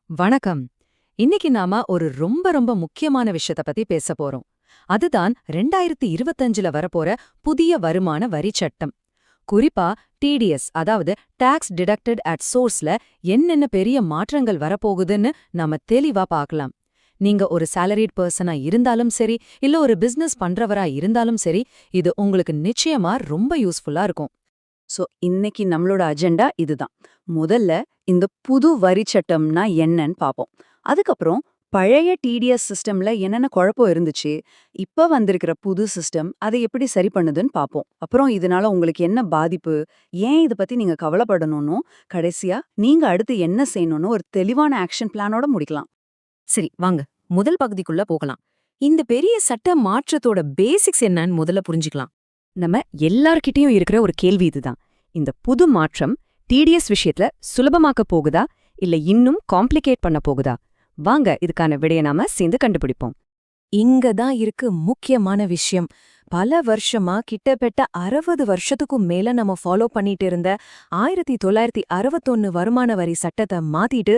வணக்கம். இன்னைக்கு நாம ஒரு ரொம்ப ரொம்ப முக்கியமான விஷயத்த பத்தி பேச போறோம். அதுதான் 2025ல வரப்போற புதிய வருமான வரி சட்டம். குறிப்பா டிடிஎஸ், அதாவது டாக்ஸ் டிடக்டட் அட் சோர்ஸ்ல என்னென்ன பெரிய மாற்றங்கள் வரப்போகுதுன்னு நாம தெளிவா பார்க்கலாம். நீங்க ஒரு salaried பர்சனா இருந்தாலும் சரி, இல்ல ஒரு பிசினஸ் பண்றவரா இருந்தாலும் சரி, இது உங்களுக்கு நிச்சயமா ரொம்ப யூஸ்ஃபுல்லா இருக்கும். இன்னைக்கு நம்மளோட அஜெண்டா இதுதான். முதல்ல இந்த புது வரி சட்டம்னா என்னன்னு பாப்போம். அதுக்கப்புறம் பழைய டிடிஎஸ் சிஸ்டம்ல என்னென்ன குழப்பம் இருந்துச்சு, இப்ப வந்திருக்கிற புது சிஸ்டம் அதை எப்படி சரி பண்ணுதுன்னு பாப்போம். அப்புறம் இதனால உங்களுக்கு என்ன பாதிப்பு, ஏன் இத பத்தி நீங்க கவலைப்படணும்னு, கடைசியா நீங்க அடுத்து என்ன செய்யணும்னு ஒரு தெளிவான ஆக்ஷன் பிளானோட முடிக்கலாம். சரி, வாங்க முதல் பகுதிக்குள்ள போகலாம். இந்த பெரிய சட்ட மாற்றத்தோட பேசிக்ஸ் என்னன்னு முதல்ல புரிஞ்சுக்கலாம். நம்ம எல்லார்கிட்டயும் இருக்கிற ஒரு கேள்வி இதுதான். இந்த புது மாற்றம் டிடிஎஸ் விஷயத்துல சுலபமாக்க போகுதா, இல்ல இன்னும் காம்ப்ளிகேட் பண்ண போகுதா? வாங்க இதுக்கான விடைய நாம சேர்ந்து கண்டுபிடிப்போம். இங்க தான் இருக்கு முக்கியமான விஷயம். பல வருஷமா கிட்டத்தட்ட 60 வருஷத்துக்கும் மேல நம்ம ஃபாலோ பண்ணிட்டு இருந்த 1961 வருமான வரி சட்டத்தை மாத்திட்டு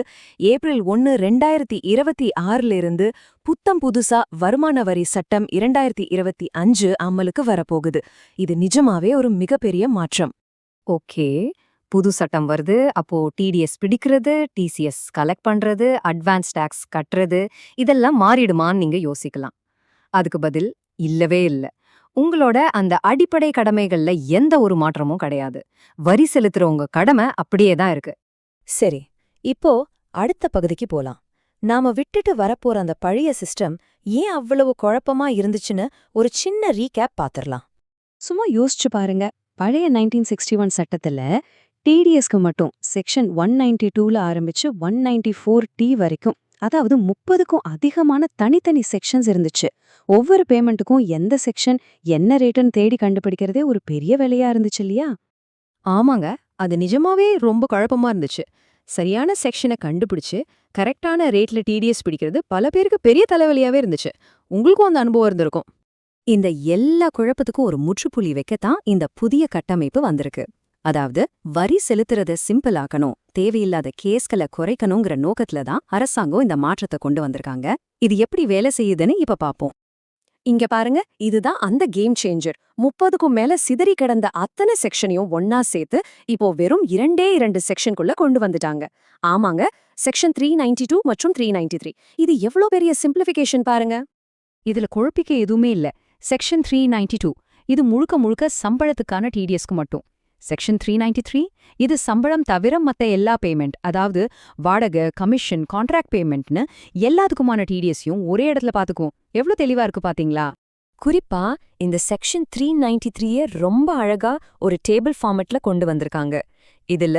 ஏப்ரல் 1, 2026ல இருந்து புத்தம் புதுசா வருமான வரி சட்டம் 2025 அமலுக்கு வரப்போகுது. இது நிஜமாவே ஒரு மிகப்பெரிய மாற்றம். ஓகே, புது சட்டம் வருது. அப்போ டிடிஎஸ் பிடிக்கிறது, டிசிஎஸ் கலெக்ட் பண்றது, அட்வான்ஸ் டாக்ஸ் கட்டுறது, இதெல்லாம் மாறிடுமான்னு நீங்க யோசிக்கலாம். அதுக்கு பதில் இல்லவே இல்ல. உங்களோட அந்த அடிப்படை கடமைகள்ல எந்த ஒரு மாற்றமும் கிடையாது. வரி செலுத்துறவங்க கடமை அப்படியே தான் இருக்கு. சரி, இப்போ அடுத்த பகுதிக்கு போலாம். நாம விட்டுட்டு வரப்போற அந்த பழைய சிஸ்டம் ஏன் அவ்வளவு குழப்பமா இருந்துச்சுன்னு ஒரு சின்ன ரீகேப் பாத்திரலாம். சும்மா யோசிச்சு பாருங்க. பழைய 1961 சட்டத்துல டிடிஎஸ்க்கு மட்டும் செக்ஷன் 192ல ஆரம்பிச்சு 194டி வரைக்கும், அதாவது 30க்கும் அதிகமான தனித்தனி செக்ஷன்ஸ் இருந்துச்சு. ஒவ்வொரு பேமெண்ட்டுக்கும் எந்த செக்ஷன் என்ன ரேட்டுன்னு தேடி கண்டுபிடிக்கிறதே ஒரு பெரிய வேலையா இருந்துச்சு இல்லையா? ஆமாங்க, அது நிஜமாவே ரொம்ப குழப்பமா இருந்துச்சு. சரியான செக்ஷனை கண்டுபிடிச்சு கரெக்டான ரேட்ல டிடிஎஸ் பிடிக்கிறது பல பேருக்கு பெரிய தலைவலியாவே இருந்துச்சு. உங்களுக்கும் அந்த அனுபவம் இருந்திருக்கும். இந்த எல்லா குழப்பத்துக்கும் ஒரு முற்றுப்புள்ளி வைக்கத்தான் இந்த புதிய கட்டமைப்பு வந்திருக்கு. அதாவது வரி செலுத்துறத சிம்பிள் ஆக்கணும், தேவையில்லாத கேஸ்களை குறைக்கணுங்கிற நோக்கத்துல தான் அரசாங்கம் இந்த மாற்றத்தை கொண்டு வந்திருக்காங்க. இது எப்படி வேலை செய்யுதுன்னு இப்ப பாப்போம். இங்க பாருங்க, இதுதான் அந்த கேம் சேஞ்சர். 30க்கும் மேல சிதறி கிடந்த அத்தனை செக்ஷனையும் ஒன்னா சேர்த்து இப்போ வெறும் 2 செக்ஷனுக்குள்ள கொண்டு வந்துட்டாங்க. ஆமாங்க, செக்ஷன் 392 மற்றும் 393. இது எவ்வளவு பெரிய சிம்பிளிஃபிகேஷன் பாருங்க. இதுல குழப்பிக்க எதுவுமே இல்ல. செக்ஷன் 392 இது முழுக்க முழுக்க சம்பளத்துக்கான டிடிஎஸ்க்கு மட்டும். செக்ஷன் 393 இது சம்பளம் தவிர மத்த எல்லா பேமெண்ட், அதாவது வாடகை, கமிஷன், கான்ட்ராக்ட் பேமெண்ட்னு எல்லாத்துக்குமான டிடிஎஸ்யும் ஒரே இடத்துல பாத்துக்கும். எவ்வளவு தெளிவா இருக்கு பாத்தீங்களா? குறிப்பா இந்த செக்ஷன் 393 ரொம்ப அழகா ஒரு டேபிள் ஃபார்மட்ல கொண்டு வந்திருக்காங்க. இதுல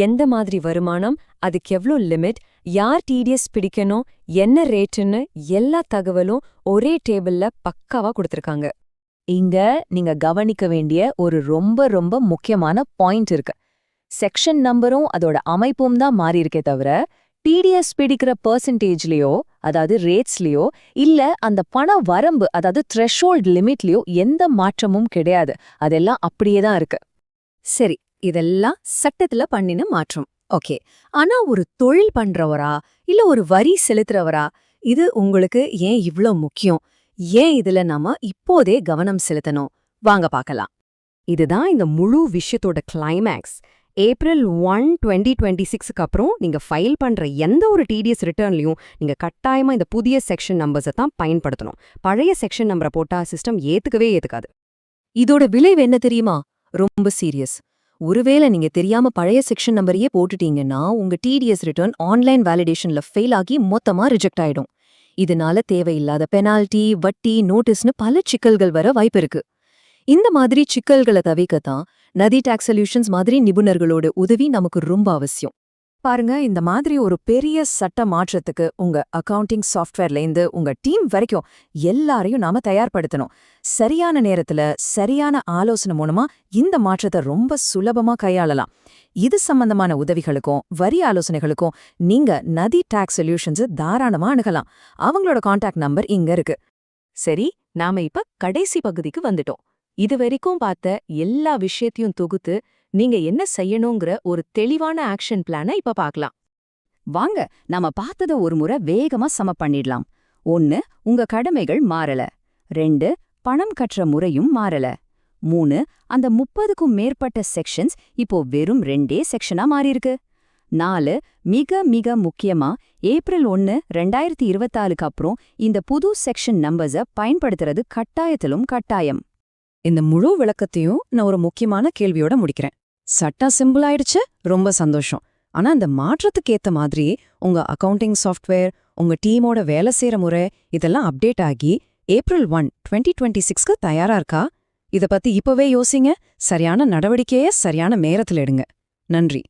எந்த மாதிரி வருமானம், அதுக்கு எவ்வளோ லிமிட், யார் டிடிஎஸ் பிடிக்கணும், என்ன ரேட்டுன்னு எல்லா தகவலும் ஒரே டேபிள்ல பக்காவா கொடுத்திருக்காங்க. இங்க நீங்க கவனிக்க வேண்டிய ஒரு ரொம்ப ரொம்ப முக்கியமான பாயிண்ட் இருக்கு. செக்ஷன் நம்பரும் அதோட அமைப்பும் தான் மாறி இருக்கே தவிர டிடிஎஸ் பிடிக்கிற பெர்சன்டேஜ்லயோ, அதாவது ரேட்ஸ்லயோ, இல்ல அந்த பண வரம்பு, அதாவது த்ரெஷோல்ட் லிமிட்லயோ எந்த மாற்றமும் கிடையாது. அதெல்லாம் அப்படியே தான் இருக்கு. சரி, இதெல்லாம் சட்டத்துல பண்ணின மாற்றம். ஓகே, ஆனா ஒரு தொழில் பண்றவரா இல்ல ஒரு வரி செலுத்துறவரா இது உங்களுக்கு ஏன் இவ்ளோ முக்கியம்? ஏன் இதுல நாம இப்போதே கவனம் செலுத்தணும்? வாங்க பார்க்கலாம். இதுதான் இந்த முழு விஷயத்தோட கிளைமேக்ஸ். ஏப்ரல் 1, 2026க்கு அப்புறம் நீங்க ஃபைல் பண்ற எந்த ஒரு டிடிஎஸ் ரிட்டர்ன்லயும் நீங்க கட்டாயமா இந்த புதிய செக்ஷன் நம்பர்ஸை தான் பயன்படுத்தணும். பழைய செக்ஷன் நம்பரை போட்டா சிஸ்டம் ஏத்துக்கவே ஏத்துக்காது. இதோட விளைவு என்ன தெரியுமா? ரொம்ப சீரியஸ். ஒருவேளை நீங்க தெரியாம பழைய செக்ஷன் நம்பரையே போட்டுட்டீங்கன்னா உங்க டிடிஎஸ் ரிட்டர்ன் ஆன்லைன் வேலிடேஷன்ல ஃபெயில் ஆகி மொத்தமா ரிஜெக்ட் ஆயிடும். இதனால தேவையில்லாத பெனால்டி, வட்டி, நோட்டீஸ்னு பல சிக்கல்கள் வர வாய்ப்பு இருக்கு. இந்த மாதிரி சிக்கல்களை தவிர்க்கத்தான் நதி டாக்ஸ் சொல்யூஷன்ஸ் மாதிரி நிபுணர்களோட உதவி நமக்கு ரொம்ப அவசியம். பாருங்க, இந்த மாதிரி ஒரு பெரிய சட்ட மாற்றத்துக்கு உங்க அக்கவுண்டிங் சாஃப்ட்வேர்லேருந்து உங்க டீம் வரைக்கும் எல்லாரையும் நாம தயார்படுத்தணும். சரியான நேரத்துல சரியான ஆலோசனை மூலமா இந்த மாற்றத்தை ரொம்ப சுலபமா கையாளலாம். இது சம்பந்தமான உதவிகளுக்கும் வரி ஆலோசனைகளுக்கும் நீங்க நதி டாக்ஸ் சொல்யூஷன்ஸ் தாராளமா அணுகலாம். அவங்களோட கான்டாக்ட் நம்பர் இங்க இருக்கு. சரி, நாம இப்ப கடைசி பகுதிக்கு வந்துட்டோம். இதுவரைக்கும் பார்த்த எல்லா விஷயத்தையும் தொகுத்து நீங்க என்ன செய்யணுங்கிற ஒரு தெளிவான ஆக்ஷன் பிளானை இப்ப பார்க்கலாம். வாங்க நாம பார்த்தத ஒரு முறை வேகமா சம பண்ணிடலாம். 1 உங்க கடமைகள் மாறல. 2 பணம் கற்ற முறையும் மாறல. 3 அந்த 30க்கும் மேற்பட்ட செக்ஷன்ஸ் இப்போ வெறும் 2 செக்ஷனா மாறியிருக்கு. 4 மிக மிக முக்கியமா ஏப்ரல் 1, 2024க்கு அப்புறம் இந்த புது செக்ஷன் நம்பர்ஸ பயன்படுத்துறது கட்டாயத்திலும் கட்டாயம். இந்த முழு விளக்கத்தையும் நான் ஒரு முக்கியமான கேள்வியோட முடிக்கிறேன். சட்டம் சிம்பிள் ஆயிடுச்சு, ரொம்ப சந்தோஷம். ஆனா அந்த மாற்றத்துக்கு ஏத்த மாதிரி உங்க அக்கவுண்டிங் சாஃப்ட்வேர், உங்க டீமோட வேலை செய்யற முறை இதெல்லாம் அப்டேட் ஆகி ஏப்ரல் 1, 2026க்கு தயாரா இருக்கா? இத பத்தி இப்பவே யோசிங்க. சரியான நடவடிக்கையை சரியான நேரத்துல எடுங்க. நன்றி.